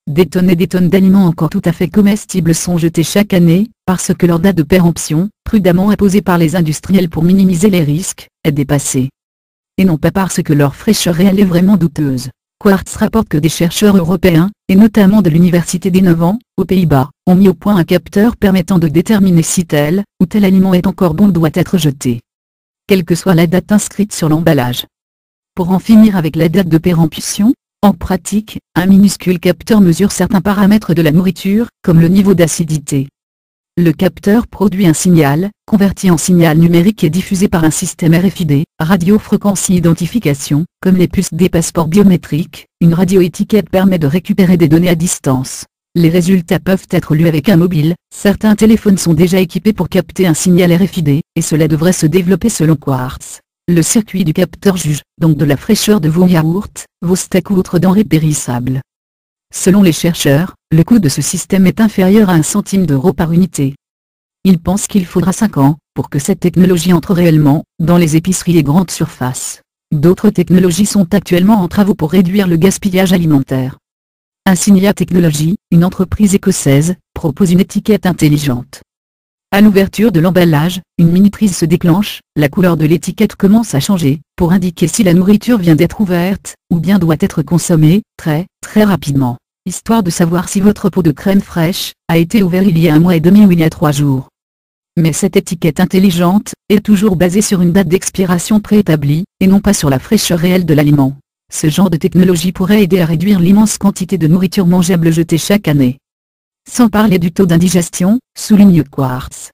Des tonnes et des tonnes d'aliments encore tout à fait comestibles sont jetés chaque année, parce que leur date de péremption, prudemment imposée par les industriels pour minimiser les risques, est dépassée. Et non pas parce que leur fraîcheur réelle est vraiment douteuse. Quartz rapporte que des chercheurs européens, et notamment de l'université d'Innovant, aux Pays-Bas, ont mis au point un capteur permettant de déterminer si tel ou tel aliment est encore bon ou doit être jeté. Quelle que soit la date inscrite sur l'emballage. Pour en finir avec la date de péremption, en pratique, un minuscule capteur mesure certains paramètres de la nourriture, comme le niveau d'acidité. Le capteur produit un signal, converti en signal numérique et diffusé par un système RFID, Radio-Frequency Identification, comme les puces des passeports biométriques. Une radioétiquette permet de récupérer des données à distance. Les résultats peuvent être lus avec un mobile. Certains téléphones sont déjà équipés pour capter un signal RFID, et cela devrait se développer selon Quartz. Le circuit du capteur juge donc de la fraîcheur de vos yaourts, vos steaks ou autres denrées périssables. Selon les chercheurs, le coût de ce système est inférieur à 1 centime d'euro par unité. Ils pensent qu'il faudra 5 ans pour que cette technologie entre réellement dans les épiceries et grandes surfaces. D'autres technologies sont actuellement en travaux pour réduire le gaspillage alimentaire. Insignia Technologies, une entreprise écossaise, propose une étiquette intelligente. À l'ouverture de l'emballage, une mini-prise se déclenche, la couleur de l'étiquette commence à changer, pour indiquer si la nourriture vient d'être ouverte, ou bien doit être consommée, très rapidement, histoire de savoir si votre pot de crème fraîche a été ouvert il y a 1 mois et demi ou il y a 3 jours. Mais cette étiquette intelligente est toujours basée sur une date d'expiration préétablie, et non pas sur la fraîcheur réelle de l'aliment. Ce genre de technologie pourrait aider à réduire l'immense quantité de nourriture mangeable jetée chaque année. Sans parler du taux d'indigestion, souligne Quartz.